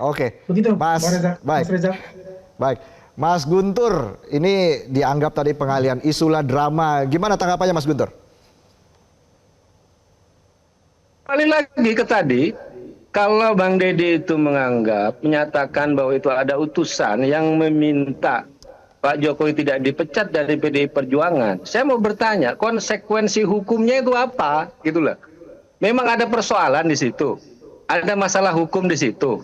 Oke, Begitu, Mas, Bang Reza, baik, Mas Reza. baik. Mas Guntur, ini dianggap tadi pengalian isu lah drama. Gimana tanggapannya Mas Guntur? Kembali lagi ke tadi, kalau Bang Deddy itu menyatakan bahwa itu ada utusan yang meminta Pak Jokowi tidak dipecat dari PDI Perjuangan, saya mau bertanya, konsekuensi hukumnya itu apa? Gitu loh. Memang ada persoalan di situ, ada masalah hukum di situ.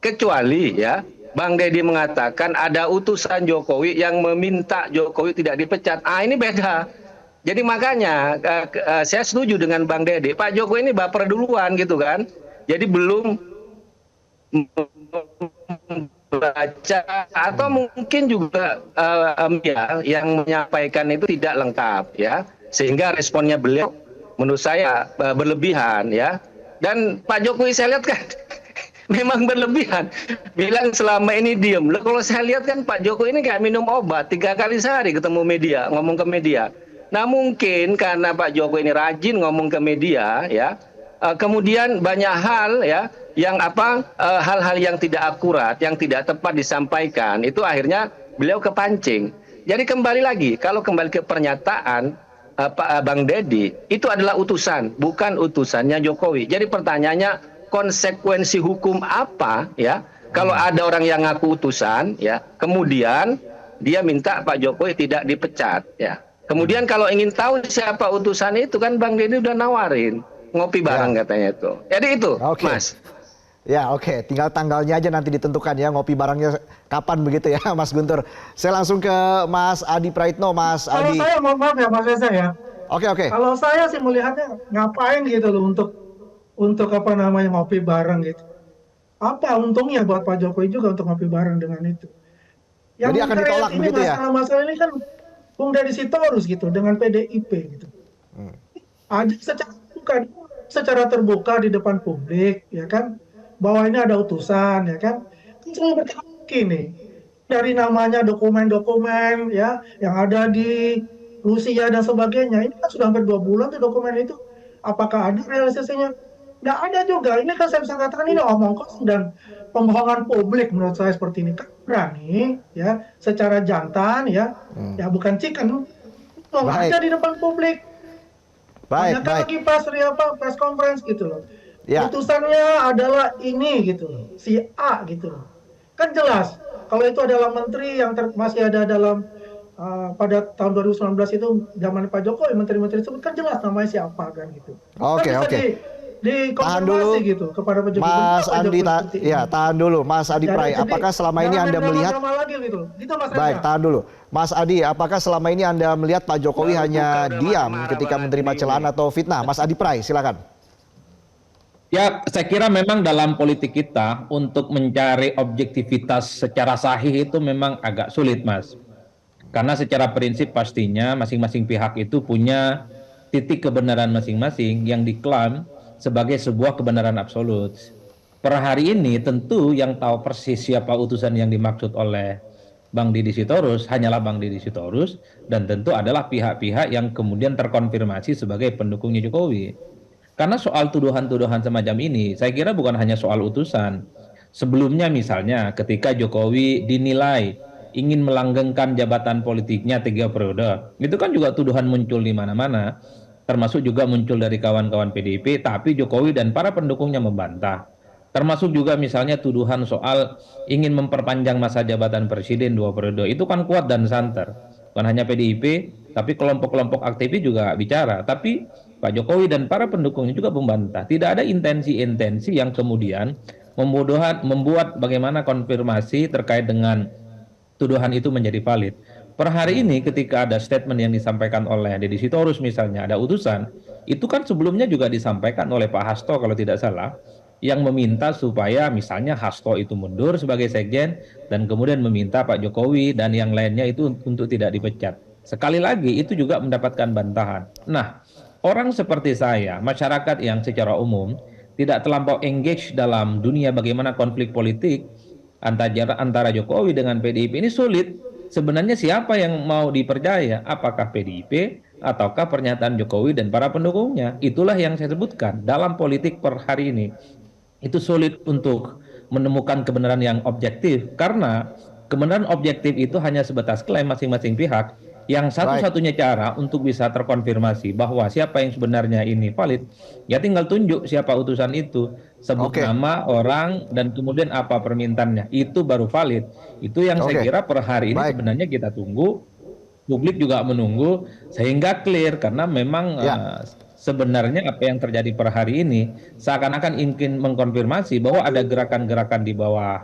Kecuali ya, Bang Deddy mengatakan ada utusan Jokowi yang meminta Jokowi tidak dipecat. Ah, ini beda. Jadi makanya saya setuju dengan Bang Deddy. Pak Jokowi ini baper duluan gitu kan. Jadi belum membaca atau mungkin juga ya, yang menyampaikan itu tidak lengkap ya. Sehingga responnya beliau menurut saya berlebihan ya. Dan Pak Jokowi saya lihat kan memang berlebihan. Bilang selama ini diem. Loh, kalau saya lihat kan Pak Jokowi ini kayak minum obat 3 kali sehari ketemu media, ngomong ke media. Nah mungkin karena Pak Jokowi ini rajin ngomong ke media, ya, kemudian banyak hal ya, yang hal-hal yang tidak akurat, yang tidak tepat disampaikan, itu akhirnya beliau kepancing. Jadi kembali lagi, kalau kembali ke pernyataan Pak Bang Deddy, itu adalah utusan, bukan utusannya Jokowi. Jadi pertanyaannya, konsekuensi hukum apa ya kalau ada orang yang ngaku utusan ya kemudian dia minta Pak Jokowi tidak dipecat ya, kemudian kalau ingin tahu siapa utusan itu kan Bang Deddy udah nawarin ngopi bareng katanya itu. Jadi itu Mas. Ya oke, tinggal tanggalnya aja nanti ditentukan ya, ngopi barangnya kapan begitu ya Mas Guntur. Saya langsung ke Mas Adi Praitno. Mas Adi. Kalau saya mohon maaf ya Mas Reza ya. Oke. Kalau saya sih melihatnya ngapain gitu loh untuk apa namanya ngopi bareng gitu. Apa untungnya buat Pak Jokowi juga untuk ngopi bareng dengan itu. Yang jadi akan ditolak ini begitu ya? masalah ini kan Bung Deddy Sitorus gitu dengan PDIP gitu. Aja secara terbuka di depan publik ya kan bahwa ini ada utusan ya kan. Saya bertanya nih dari namanya dokumen-dokumen ya yang ada di Rusia dan sebagainya, ini kan sudah hampir 2 bulan tuh dokumen itu. Apakah ada realisasinya? Nggak ada juga. Ini kan saya bisa katakan ini omong kosong dan pembohongan publik menurut saya seperti ini. Kan berani ya secara jantan ya, ya bukan chicken, ngomong aja di depan publik. Baik. Lagi press conference gitu loh. Ya. Putusannya adalah ini gitu loh, si A gitu loh. Kan jelas kalau itu adalah menteri yang masih ada dalam pada tahun 2019 itu zaman Pak Jokowi, menteri-menteri tersebut kan jelas namanya siapa kan gitu. Oke. Tahan dulu gitu kepada Pak Jokowi. Mas Andi, ya tahan dulu Mas Adi Prai. Apakah selama ini Anda melihat? Gitu, Mas baik, tahan dulu. Mas Adi, apakah selama ini Anda melihat Pak Jokowi hanya diam ketika menerima celaan atau fitnah? Mas Adi Prai, silakan. Ya, saya kira memang dalam politik kita untuk mencari objektivitas secara sahih itu memang agak sulit, Mas. Karena secara prinsip pastinya masing-masing pihak itu punya titik kebenaran masing-masing yang diklaim sebagai sebuah kebenaran absolut. Per hari ini tentu yang tahu persis siapa utusan yang dimaksud oleh Bang Deddy Sitorus hanyalah Bang Deddy Sitorus dan tentu adalah pihak-pihak yang kemudian terkonfirmasi sebagai pendukungnya Jokowi. Karena soal tuduhan-tuduhan semacam ini, saya kira bukan hanya soal utusan. Sebelumnya misalnya ketika Jokowi dinilai ingin melanggengkan jabatan politiknya 3 periode, itu kan juga tuduhan muncul di mana-mana, termasuk juga muncul dari kawan-kawan PDIP, tapi Jokowi dan para pendukungnya membantah. Termasuk juga misalnya tuduhan soal ingin memperpanjang masa jabatan presiden 2 periode, itu kan kuat dan santer. Bukan hanya PDIP, tapi kelompok-kelompok aktivis juga bicara. Tapi Pak Jokowi dan para pendukungnya juga membantah. Tidak ada intensi-intensi yang kemudian membuat bagaimana konfirmasi terkait dengan tuduhan itu menjadi valid. Per hari ini ketika ada statement yang disampaikan oleh Deddy Sitorus misalnya ada utusan, itu kan sebelumnya juga disampaikan oleh Pak Hasto kalau tidak salah, yang meminta supaya misalnya Hasto itu mundur sebagai sekjen dan kemudian meminta Pak Jokowi dan yang lainnya itu untuk tidak dipecat. Sekali lagi itu juga mendapatkan bantahan. Nah, orang seperti saya, masyarakat yang secara umum tidak terlampau engage dalam dunia bagaimana konflik politik antara Jokowi dengan PDIP ini sulit. Sebenarnya siapa yang mau dipercaya? Apakah PDIP ataukah pernyataan Jokowi dan para pendukungnya? Itulah yang saya sebutkan dalam politik per hari ini. Itu sulit untuk menemukan kebenaran yang objektif, karena kebenaran objektif itu hanya sebatas klaim masing-masing pihak. Yang satu-satunya cara untuk bisa terkonfirmasi bahwa siapa yang sebenarnya ini valid, ya tinggal tunjuk siapa utusan itu, sebut nama orang dan kemudian apa permintaannya, itu baru valid. Itu yang saya kira per hari ini sebenarnya kita tunggu, publik juga menunggu sehingga clear, karena memang sebenarnya apa yang terjadi per hari ini seakan-akan ingin mengkonfirmasi bahwa ada gerakan-gerakan di bawah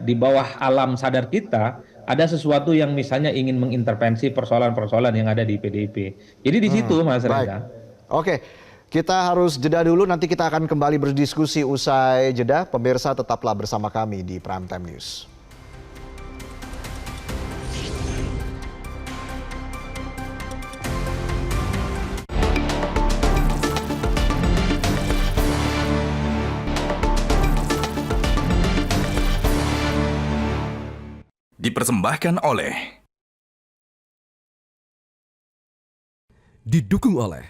di bawah alam sadar kita, ada sesuatu yang misalnya ingin mengintervensi persoalan-persoalan yang ada di PDIP. Jadi di situ Mas Reza. Oke, kita harus jeda dulu, nanti kita akan kembali berdiskusi usai jeda. Pemirsa tetaplah bersama kami di Prime Time News. Dipersembahkan oleh, didukung oleh.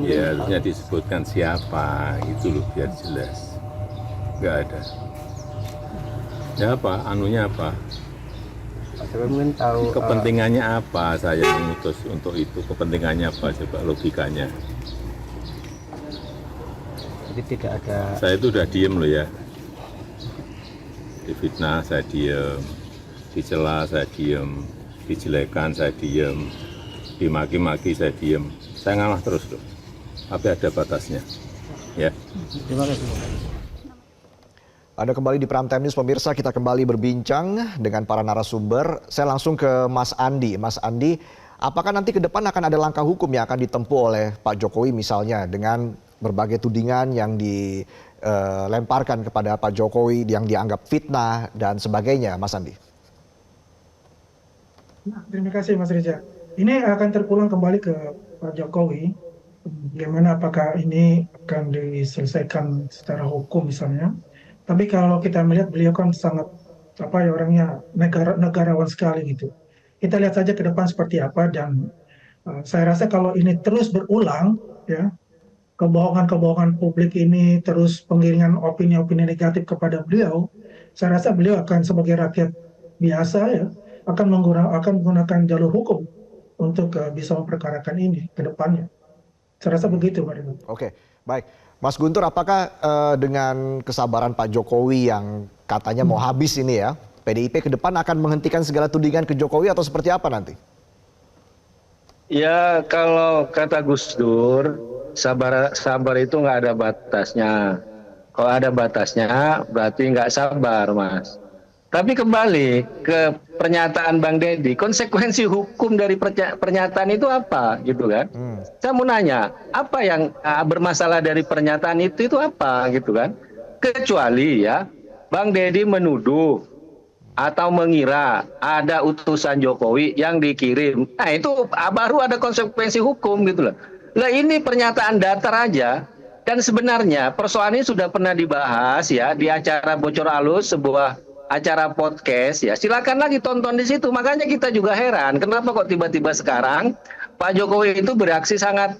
Ya harusnya disebutkan siapa, itu loh biar jelas. Nggak ada. Ya apa, anunya apa? Saya mungkin tahu kepentingannya apa saya mengutus untuk itu, kepentingannya apa, coba logikanya. jadi tidak ada. Saya itu udah diem loh ya. Difitnah saya diem, dicela saya diem, dijelekan saya diem, dimaki-maki saya diem. Saya ngalah terus loh, tapi ada batasnya. Ya. Terima kasih. Ada kembali di Prime Time News, pemirsa, kita kembali berbincang dengan para narasumber. Saya langsung ke Mas Andi. Mas Andi, apakah nanti ke depan akan ada langkah hukum yang akan ditempuh oleh Pak Jokowi misalnya dengan berbagai tudingan yang dilemparkan kepada Pak Jokowi yang dianggap fitnah dan sebagainya, Mas Andi? Nah, terima kasih Mas Reza. Ini akan terpulang kembali ke Pak Jokowi. Bagaimana, apakah ini akan diselesaikan secara hukum misalnya. Tapi kalau kita melihat beliau kan sangat orangnya negarawan sekali gitu. Kita lihat saja ke depan seperti apa, dan saya rasa kalau ini terus berulang ya, kebohongan-kebohongan publik ini, terus penggiringan opini-opini negatif kepada beliau, saya rasa beliau akan sebagai rakyat biasa ya akan menggunakan jalur hukum untuk bisa memperkarakan ini ke depannya. Saya rasa begitu, Pak Ridwan. Oke, baik. Mas Guntur, apakah dengan kesabaran Pak Jokowi yang katanya mau habis ini ya, PDIP ke depan akan menghentikan segala tudingan ke Jokowi atau seperti apa nanti? Ya, kalau kata Gus Dur, sabar itu nggak ada batasnya. Kalau ada batasnya, berarti nggak sabar, Mas. Tapi kembali ke pernyataan Bang Deddy, konsekuensi hukum dari pernyataan itu apa, gitu kan? Saya mau nanya, apa yang bermasalah dari pernyataan itu apa, gitu kan? Kecuali ya, Bang Deddy menuduh atau mengira ada utusan Jokowi yang dikirim. Nah itu baru ada konsekuensi hukum, gitu loh. Lah ini pernyataan datar aja. Dan sebenarnya persoalan ini sudah pernah dibahas ya di acara Bocor Alus, sebuah acara podcast ya. Silakan lagi tonton di situ. Makanya kita juga heran kenapa kok tiba-tiba sekarang Pak Jokowi itu bereaksi sangat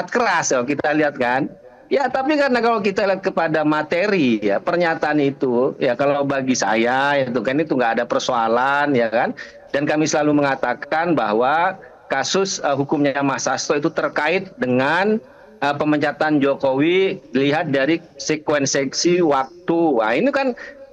keras ya, kita lihat kan. Ya, tapi karena kalau kita lihat kepada materi ya pernyataan itu ya, kalau bagi saya itu kan itu nggak ada persoalan ya kan. Dan kami selalu mengatakan bahwa kasus hukumnya Mas Hasto itu terkait dengan pemecatan Jokowi dilihat dari sekuensi waktu. Nah,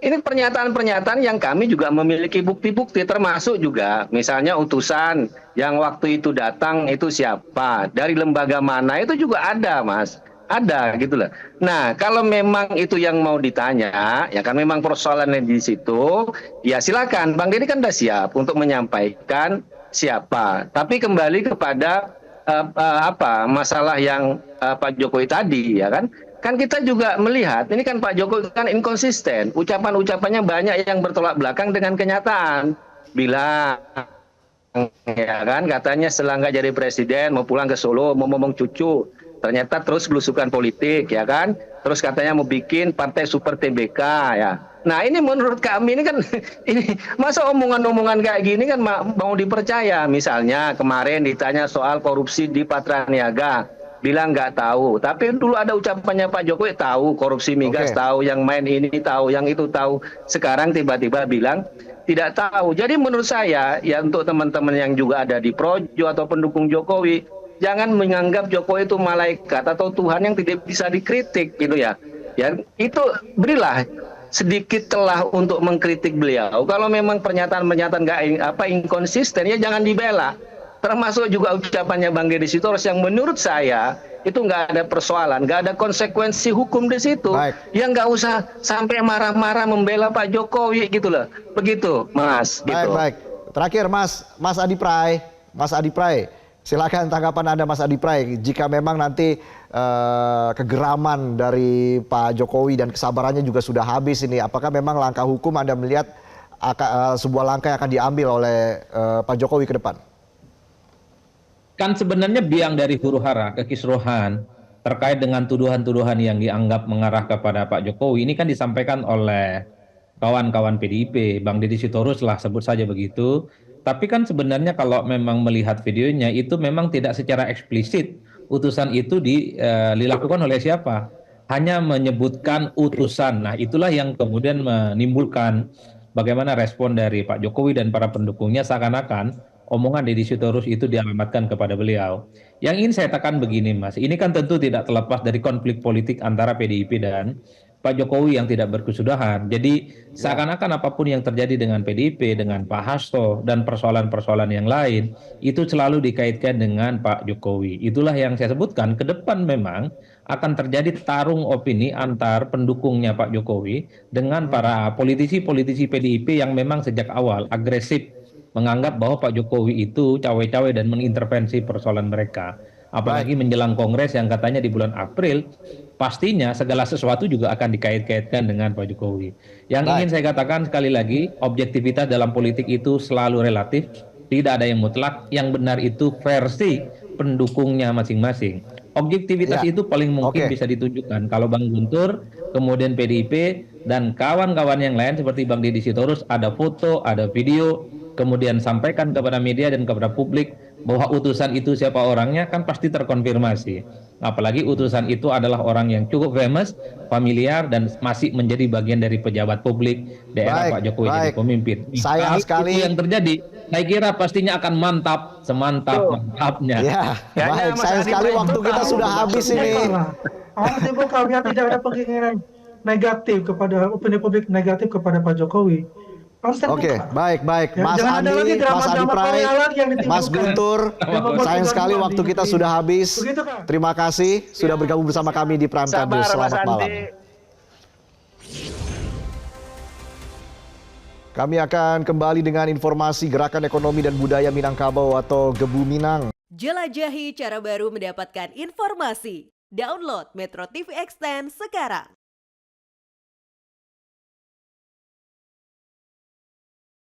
ini pernyataan-pernyataan yang kami juga memiliki bukti-bukti, termasuk juga misalnya utusan yang waktu itu datang itu siapa, dari lembaga mana, itu juga ada, Mas. Ada gitu loh. Nah, kalau memang itu yang mau ditanya, ya kan memang persoalannya di situ, ya silakan. Bang Deddy kan udah siap untuk menyampaikan siapa. Tapi kembali kepada masalah yang Pak Jokowi tadi, ya kan? Kan kita juga melihat, ini kan Pak Jokowi kan inkonsisten. Ucapan-ucapannya banyak yang bertolak belakang dengan kenyataan. Bilang, ya kan, katanya setelah nggak jadi presiden, mau pulang ke Solo, mau ngomong cucu. Ternyata terus belusukan politik, ya kan. Terus katanya mau bikin partai super TBK, ya. Nah ini menurut kami ini kan, ini masa omongan-omongan kayak gini kan mau dipercaya. Misalnya kemarin ditanya soal korupsi di Patraniaga. bilang nggak tahu. Tapi dulu ada ucapannya Pak Jokowi tahu korupsi migas, Oke. tahu yang main ini tahu, yang itu tahu. Sekarang tiba-tiba bilang tidak tahu. Jadi menurut saya ya untuk teman-teman yang juga ada di Projo atau pendukung Jokowi, jangan menganggap Jokowi itu malaikat atau Tuhan yang tidak bisa dikritik gitu ya. Ya, itu berilah sedikit celah untuk mengkritik beliau. Kalau memang pernyataan-pernyataan nggak inkonsisten ya jangan dibela. Termasuk juga ucapannya Bang Deddy Sitorus yang menurut saya itu nggak ada persoalan, nggak ada konsekuensi hukum di situ. Baik. Ya nggak usah sampai marah-marah membela Pak Jokowi gitu loh. Begitu, Mas. Baik, Gitu. baik. Terakhir Mas Adi Pray. Mas Adi Pray, silakan tanggapan Anda Mas Adi Pray. Jika memang nanti kegeraman dari Pak Jokowi dan kesabarannya juga sudah habis ini, apakah memang langkah hukum Anda melihat sebuah langkah yang akan diambil oleh Pak Jokowi ke depan? Kan sebenarnya biang dari huru hara kekisruhan terkait dengan tuduhan-tuduhan yang dianggap mengarah kepada Pak Jokowi ini kan disampaikan oleh kawan-kawan PDIP, Bang Deddy Sitorus lah sebut saja begitu. Tapi kan sebenarnya kalau memang melihat videonya itu memang tidak secara eksplisit utusan itu dilakukan oleh siapa. Hanya menyebutkan utusan. Nah itulah yang kemudian menimbulkan bagaimana respon dari Pak Jokowi dan para pendukungnya seakan-akan omongan Deddy Sitorus itu dialamatkan kepada beliau. Yang ingin saya tekan begini Mas, ini kan tentu tidak terlepas dari konflik politik antara PDIP dan Pak Jokowi yang tidak berkesudahan. Jadi seakan-akan apapun yang terjadi dengan PDIP, dengan Pak Hasto, dan persoalan-persoalan yang lain, itu selalu dikaitkan dengan Pak Jokowi. Itulah yang saya sebutkan, ke depan memang akan terjadi tarung opini antar pendukungnya Pak Jokowi dengan para politisi-politisi PDIP yang memang sejak awal agresif menganggap bahwa Pak Jokowi itu cawe-cawe dan mengintervensi persoalan mereka. Apalagi menjelang Kongres yang katanya di bulan April, pastinya segala sesuatu juga akan dikait-kaitkan dengan Pak Jokowi. Yang ingin saya katakan sekali lagi, objektivitas dalam politik itu selalu relatif, tidak ada yang mutlak, yang benar itu versi pendukungnya masing-masing. Objektivitas Ya. itu paling mungkin Oke. bisa ditunjukkan kalau Bang Guntur, kemudian PDIP, dan kawan-kawan yang lain seperti Bang Deddy Sitorus ada foto, ada video, kemudian sampaikan kepada media dan kepada publik bahwa utusan itu siapa orangnya kan pasti terkonfirmasi. Apalagi utusan itu adalah orang yang cukup famous, familiar, dan masih menjadi bagian dari pejabat publik daerah Baik, Pak Jokowi jadi baik. pemimpin. Sayang Kalau sekali. itu yang terjadi, saya kira pastinya akan mantap, semantap-mantapnya. Ya, Kayaknya baik. Mas Sayang Adi sekali Pray waktu itu kita tahu sudah habis ini. Harus dibuka biar tidak ada keinginan negatif kepada opini publik negatif kepada Pak Jokowi. Harus terbuka. Oke, baik. Ya, Mas jangan ada Andi, lagi Mas Adi drama-drama Pray, Korea lagi yang ditunjukkan. Mas Guntur, Yang membuat sayang kegaduhan sekali di waktu kita negeri. sudah habis. Begitu, Kak? Terima kasih sudah bergabung bersama kami di Prime Time Sabar News. Mas Selamat malam. Andi. Kami akan kembali dengan informasi Gerakan Ekonomi dan Budaya Minangkabau atau Gebu Minang. Jelajahi cara baru mendapatkan informasi. Download Metro TV Extend sekarang.